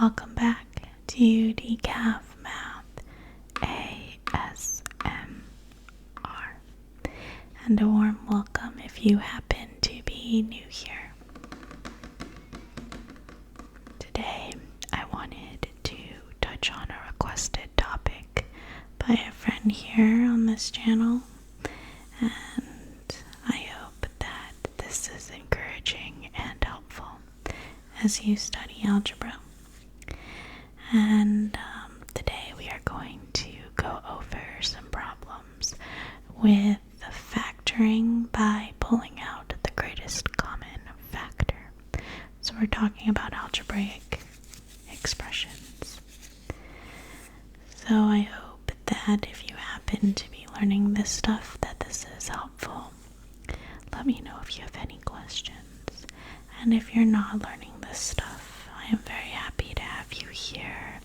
Welcome back to Decaf-Math ASMR, and a warm welcome if you happen to be new here. Today I wanted to touch on a requested topic by a friend here on this channel, and I hope that this is encouraging and helpful as you study algebra. And today we are going to go over some problems with factoring by pulling out the greatest common factor. So we're talking about algebraic expressions. So I hope that if you happen to be learning this stuff, that this is helpful. Let me know if you have any questions. And if you're not learning this stuff, I am very happy to have you here.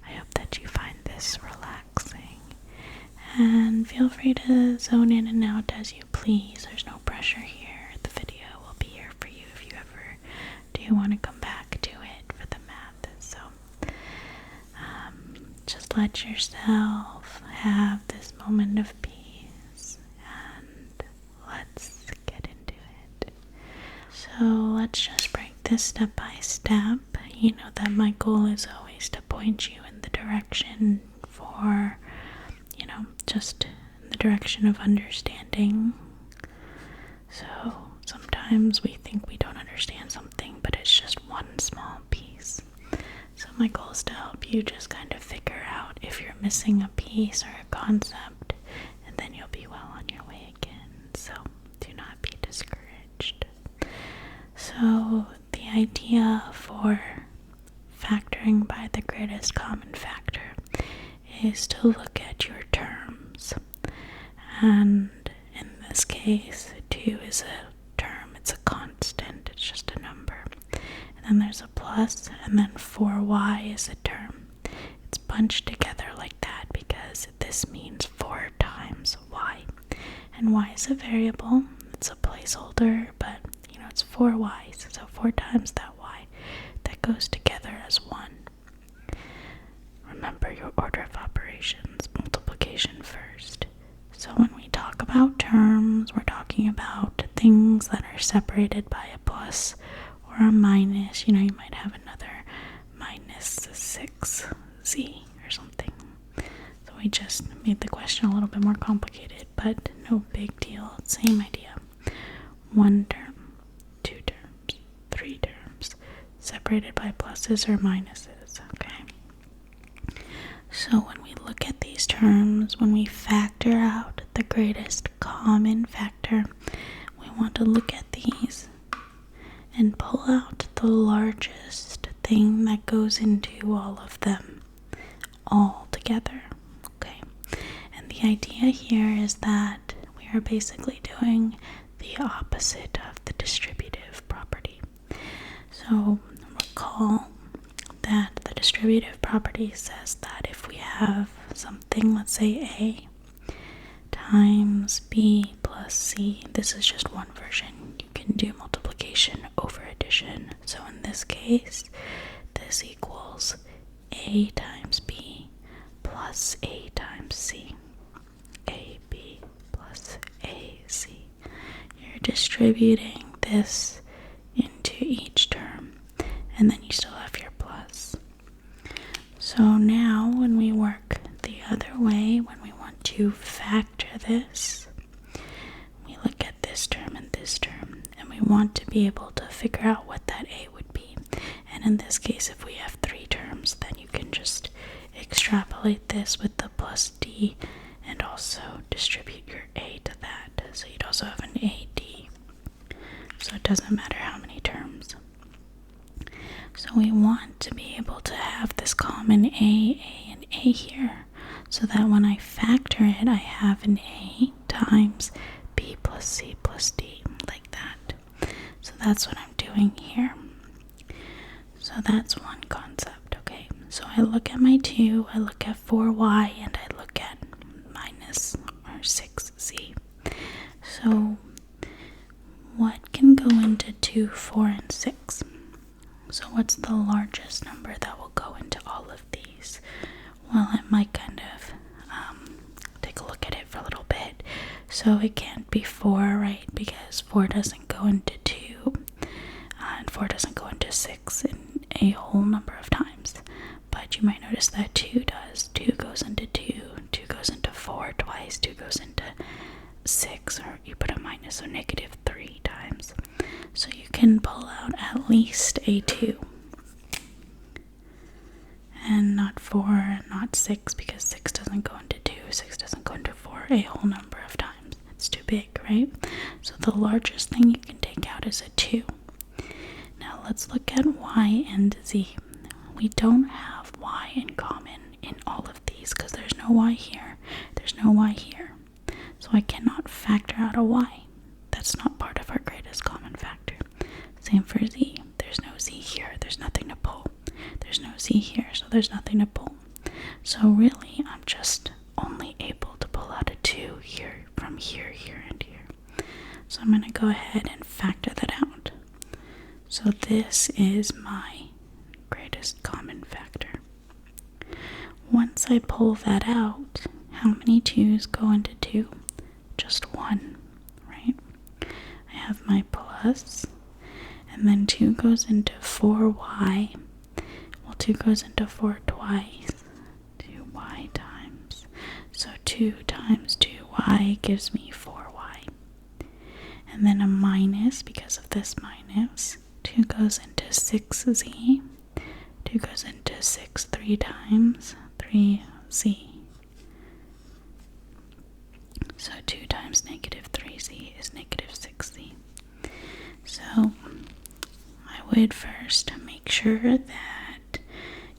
I hope that you find this relaxing. And feel free to zone in and out as you please. There's no pressure here. The video will be here for you if you ever do want to come back to it for the math. So just let yourself have this moment of peace and let's get into it. So let's just break this step by step. You know that my goal is always to point you in the direction for, just in the direction of understanding. So sometimes we think we don't understand something, but it's just one small piece. So my goal is to help you just kind of figure out if you're missing a piece or a concept, and then you'll be well on your way again. So do not be discouraged. So the idea for factoring by the greatest common factor is to look at your terms. And in this case, 2 is a term, it's a constant, it's just a number. And then there's a plus, and then 4y is a term. It's bunched together like that because this means 4 times y. And y is a variable, it's a placeholder, but it's 4 y's, so 4 times that y. That goes together as 1. Remember your order of operations, multiplication first. So when we talk about terms, we're talking about things that are separated by a plus or a minus. You might have another minus 6z or something. So we just made the question a little bit more complicated, but no big deal. Same idea. 1 term, 2 terms, 3 terms, separated by pluses or minuses, okay? So when we look at these terms, when we factor out the greatest common factor, we want to look at these and pull out the largest thing that goes into all of them all together, okay? And the idea here is that we are basically doing the opposite of the distributive property. So recall that the distributive property says that if we have something, let's say a times b plus c, this is just one version. You can do multiplication over addition. So in this case, this equals a times b plus a times c. ab plus ac. You're distributing this into each term, and then you still have your plus. So now when we work the other way, when we want to factor this, we look at this term and this term, and we want to be able to figure out what that a would be. And in this case, if we have 3 terms, then you can just extrapolate this with the plus d and also distribute your a to that. So you'd also have an AD. So it doesn't matter how many terms. So we want to be able to have this common a, and a here, so that when I factor it, I have an a times b plus c plus d, like that. So that's what I'm doing here. So that's one concept, okay? So I look at my 2, I look at 4y, and I look at minus or 6z. So what can go into 2, 4, and 6? So what's the largest number that will go into all of these? Well, I might kind of take a look at it for a little bit. So it can't be 4, right? Because 4 doesn't go into 2, and 4 doesn't go into 6 in a whole number of times. But you might notice that 2 does. 2 goes into 2, 2 goes into 4 twice, 2 goes into 6, or you put a minus, so -3 times. So you can pull out at least a 2. And not 4, and not 6, because 6 doesn't go into 2, 6 doesn't go into 4 a whole number of times. It's too big, right? So the largest thing you can take out is a 2. Now let's look at y and z. We don't have y in common in all of these because there's no y here, there's no y here. So I cannot factor out a y. That's not part of our greatest common factor. Same for z. There's no z here, there's nothing to pull. There's no z here, so there's nothing to pull. So really, I'm just only able to pull out a 2 here, from here, here, and here. So I'm going to go ahead and factor that out. So this is my greatest common factor. Once I pull that out, how many 2's go into 2? Just 1, right? I have my plus, and then 2 goes into 4y. Well, 2 goes into 4 twice, 2y times. So 2 times 2y gives me 4y. And then a minus, because of this minus, 2 goes into 6z. 2 goes into 6 3 times, 3z. So 2 times -3z is -6z. So I would first make sure that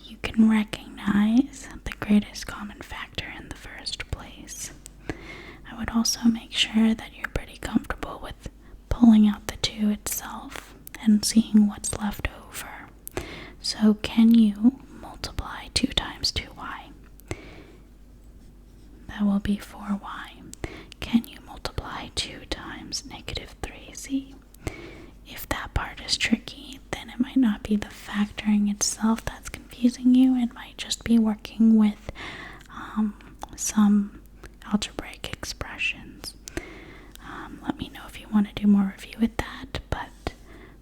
you can recognize the greatest common factor in the first place. I would also make sure that you're pretty comfortable with pulling out the 2 itself and seeing what's left over. So can you multiply 2 times 2y? That will be 4y. Can you multiply 2 times -3z? If that part is tricky, then it might not be the factoring itself that's confusing you. It might just be working with some algebraic expressions. Let me know if you want to do more review with that, but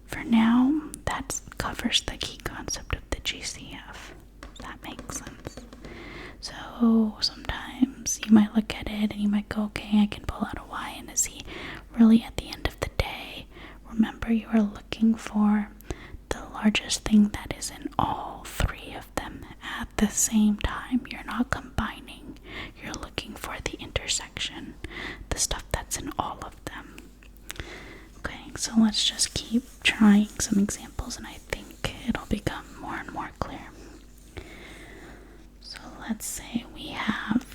for now, that covers the key concept of the GCF. That makes sense. So sometimes you might look at it and you might go, okay, I can pull out a y and a z. Really, at the end of the day, remember you are looking for the largest thing that is in all 3 of them at the same time. You're not combining. You're looking for the intersection, the stuff that's in all of them. Okay, so let's just keep trying some examples and I think it'll become more and more clear. So let's say we have,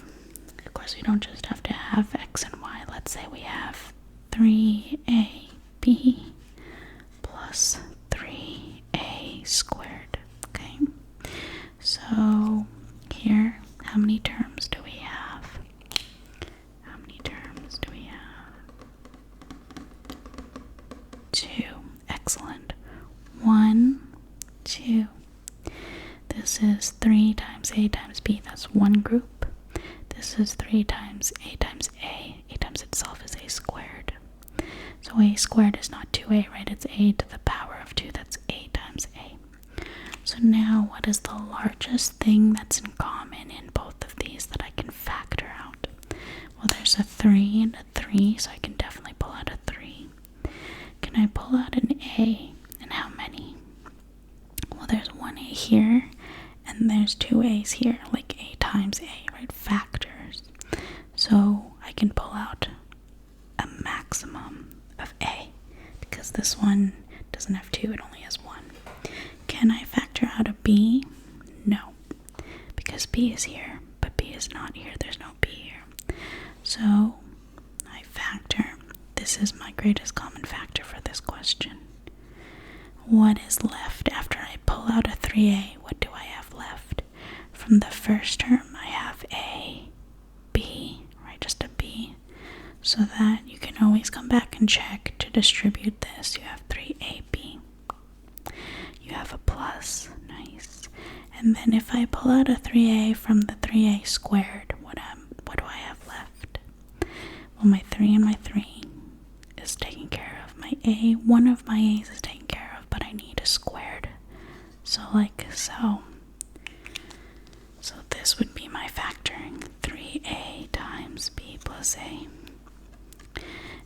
of course we don't just have to have x and y. Let's say we have 3ab plus 3a squared. Okay, so here, how many terms do we have? How many terms do we have? 2. Excellent. 1, 2. This is 3 times a times b. That's one group. This is 3 times a times a. A times itself is a squared. So a squared is not 2a, right? It's a to the power of 2. That's a times a. So now what is the largest thing that's in common in both of these that I can factor out? Well, there's a 3 and a 3, so I can definitely pull out a 3. Can I pull out an a? And how many? Well, there's one a here, and there's 2 a's here, like a times a, right? Factors. So I can pull out a maximum of a, because this one doesn't have 2, it only has 1. Can I factor out a b? No, because b is here, but b is not here. There's no b here. So I factor. This is my greatest common factor for this question. What is left after I pull out a 3a? What do I have left? From the first term, I have a, b, right? Just a b. So that you can always come back and check to distribute this. You have 3ab. You have have a plus. Nice. And then if I pull out a 3a from the 3a squared, what do I have left? Well, my 3 and my 3 is taken care of. My a, one of my a's is taken care of, but I need a squared. So like so. So this would be my factoring. 3a times b plus a.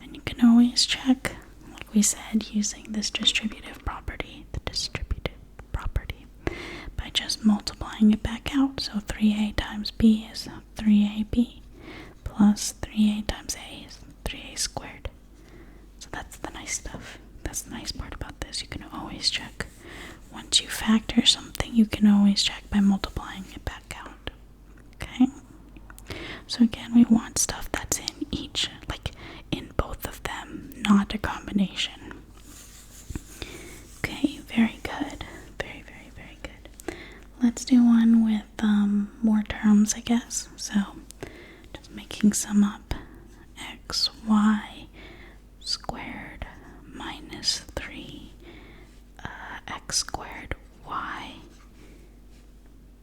And you can always check, like we said, using this distributive property, the distributive property, by just multiplying it back out. So 3a times b is 3ab plus 3a times a is 3a squared. So that's the nice stuff. That's the nice part about this. You can always check. Once you factor something, you can always check by multiplying it back out. Okay? So again, we want stuff that's in each, like in both of them, not a combination. Okay, very good. Very, very, very good. Let's do one with more terms, I guess. So, just making some up. xy squared minus 3 x squared y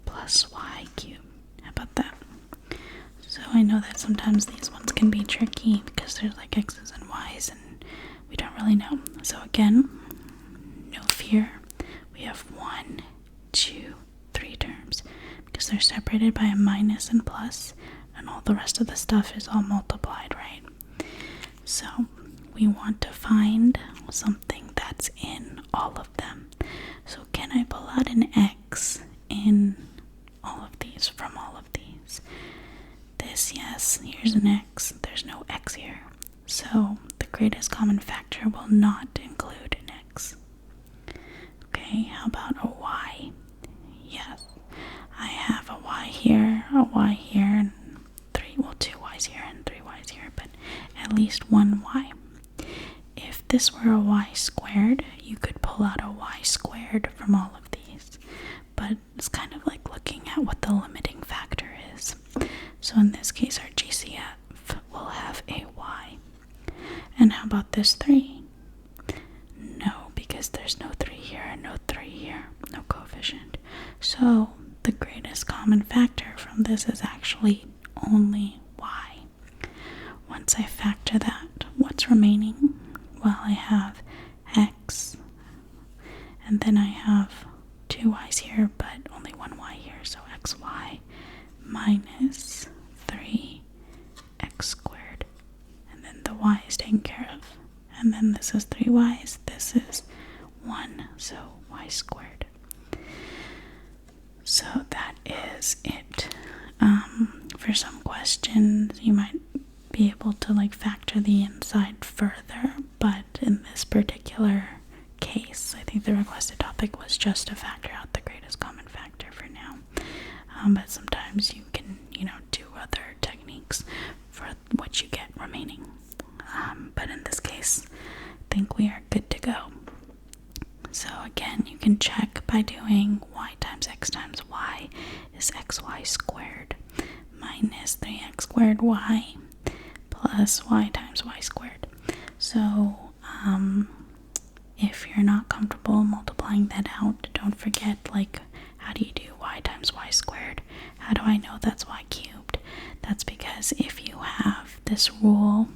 plus y cubed. How about that? So I know that sometimes these ones can be tricky because there's like x's and y's and we don't really know. So again, no fear. We have 1, 2, 3 terms because they're separated by a minus and plus, and all the rest of the stuff is all multiplied, right? So we want to find something that's in all of them. So can I pull out an x in all of these, from all of these? This, yes, here's an x. There's no x here. So the greatest common factor will not include an x. Okay, how about a y? Yes, I have a y here, and 2 y's here and 3 y's here, but at least one y. If this were a y squared, you could pull out a y squared from all of these, but it's kind of like looking at what the limiting factor is. So in this case, our GCF will have a y. And how about this 3? No, because there's no 3 here and no 3 here, no coefficient. So the greatest common factor from this is actually only y. Once I factor that, what's remaining? Well, I have x, and then I have 2 y's here, but only one y here, so xy minus 3x squared, and then the y is taken care of, and then this is 3 y's, this is 1, so y squared. So that is it. For some questions, you might be able to like factor the inside further, but in this particular case, I think the requested topic was just to factor out the greatest common factor for now. But sometimes you can, do other techniques for what you get remaining. But in this case, I think we are good to go. So again, you can check by doing y times x times y is xy squared minus 3x squared y plus y times y squared. So if you're not comfortable multiplying that out, don't forget, like, how do you do y times y squared? How do I know that's y cubed? That's because if you have this rule,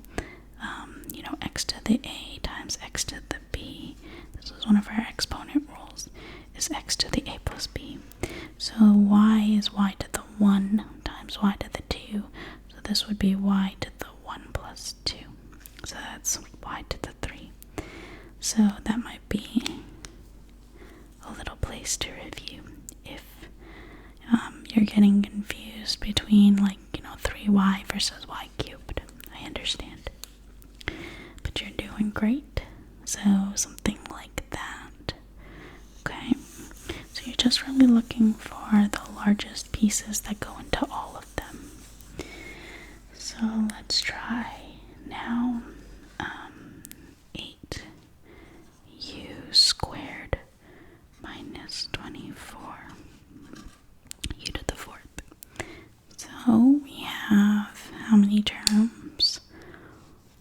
x to the a times x to the b, this is one of our exponent rules, is x to the a plus b. So y is y to the 1 times y to the 2, so this would be y to the 1 plus 2. So that's y to the 3. So that might be a little place to review if you're getting confused between 3y versus y cubed. I understand. But you're doing great. So something like that. Okay. So you're just really looking for the largest pieces that go into all of them. So let's try now. 8u squared minus 24 u to the 4th. So we have how many terms?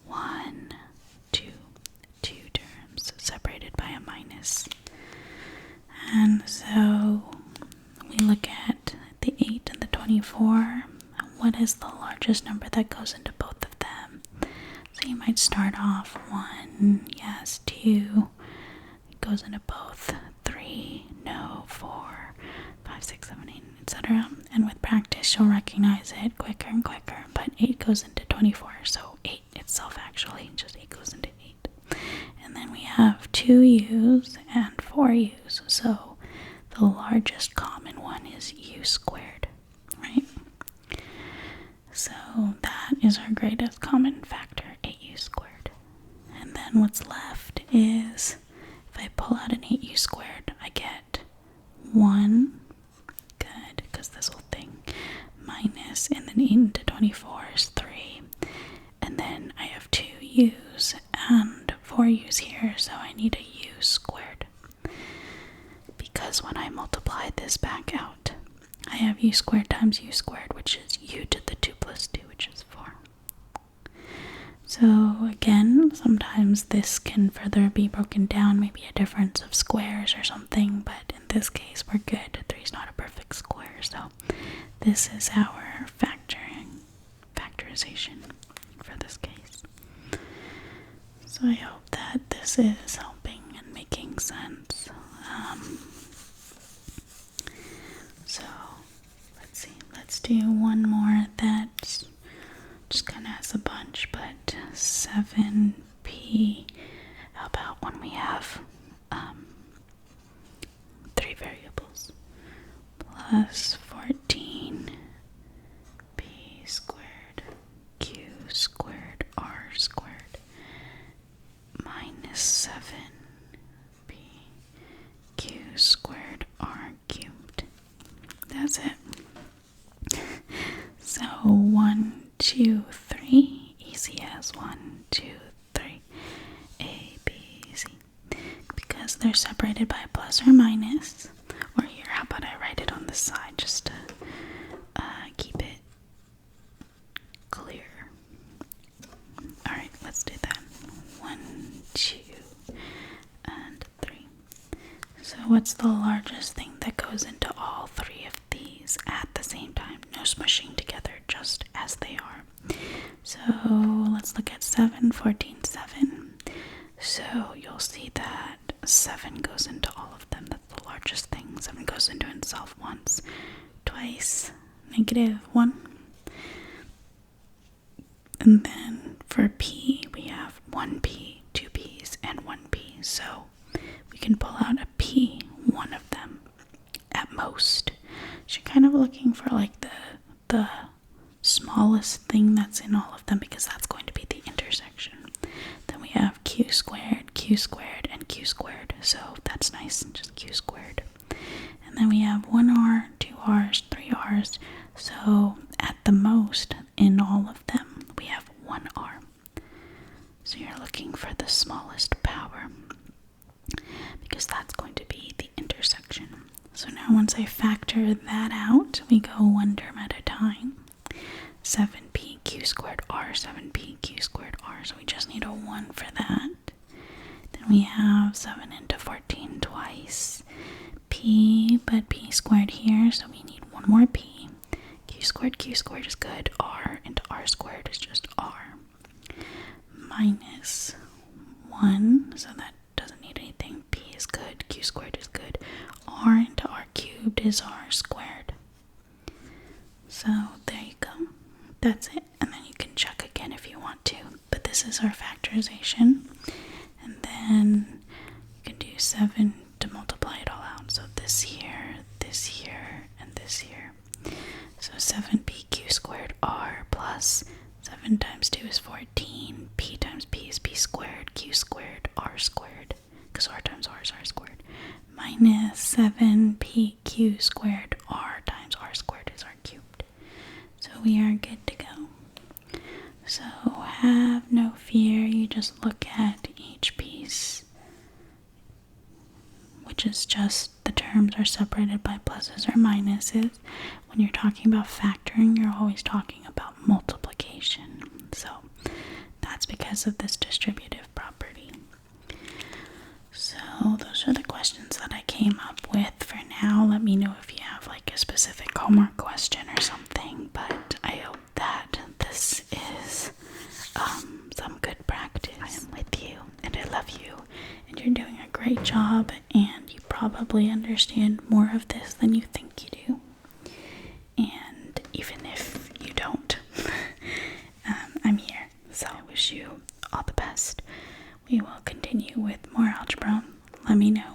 1, 2 terms separated by a minus. And so we look at the 8 and the 24. What is the largest number that goes into both of them? So you might start off 1, yes, 2, it goes into both, 3, no, 4, 5, 6, 7, 8, etc. And with practice, you'll recognize it quicker and quicker. But 8 goes into 24, so 8 itself actually, just 8 goes into 8. And then we have 2 u's and 4 u's. So the largest common one is u squared, right? So that is our greatest common factor, 8u squared. And then what's left is, if I pull out an 8u squared, I get 1, good, because this whole thing, minus, and then 8 into 24 is 3. And then I have 2 u's and 4 u's here, so I need a u squared. Because when I multiply this back out, I have u squared times u squared, which is u to the 2 plus 2, which is 4. So again, sometimes this can further be broken down, maybe a difference of squares or something, but in this case we're good. 3 is not a perfect square, so this is our factorization for this case. So I hope that this is helping and making sense. So let's see, let's do one more that just kind of has a bunch, but 7p, how about when we have 3 variables, plus 14p squared q squared r squared minus 7p q squared r cubed. That's it. So 1, 2, 3, easy as 1, 2, 3, A, B, C. Because they're separated by a plus or minus, or here, how about I write it on the side just to keep it clear. Alright, let's do that. 1, 2, and 3. So what's the largest thing that goes into all 3 of these at the same time? No smushing together, just as they are. So let's look at 7, 14, 7. So you'll see that 7 goes into all of them. That's the largest thing. 7 goes into itself once, twice, -1. And then for p, we have 1p, 2 p's, and 1p. So we can pull out a p, one of them, at most. So you're kind of looking for like the smallest thing that's in all of them, because that's going to be the intersection. Then we have q squared, and q squared. So that's nice, just q squared. And then we have 1r, 2r's, 3r's. So at the most, in all of them, we have 1r. So you're looking for the smallest power, because that's going to be the intersection. So now once I factor that out, we go one term at a time. 7p q squared r, 7p q squared r. So we just need a 1 for that. Then we have 7 into 14 twice. P, but p squared here, so we need one more p. Q squared is good. R into r squared is just r. Minus 1, so that doesn't need anything. P is good. Q squared is good. R into r cubed is r squared. So there you go. That's it. And then you can check again if you want to. But this is our factorization. And then you can do 7 to multiply it all out. So this here, and this here. So 7p q squared r plus 7 times 2 is 14. P times p is p squared. Q squared, r squared. Because r times r is r squared. Minus 7p q squared r times r squared is r cubed. So we are good to go. So have no fear. You just look at each piece, which is just the terms are separated by pluses or minuses. When you're talking about factoring, you're always talking about multiplication. So that's because of this distributive property. So those are the questions that I came up with for now. Let me know if you have like a specific homework question or something, but I hope that this is some good practice. I am with you and I love you and you're doing a great job, and you probably understand more of this than you think you do. And even if you don't, I'm here. So I wish you all the best. We will continue with more algebra. Let me know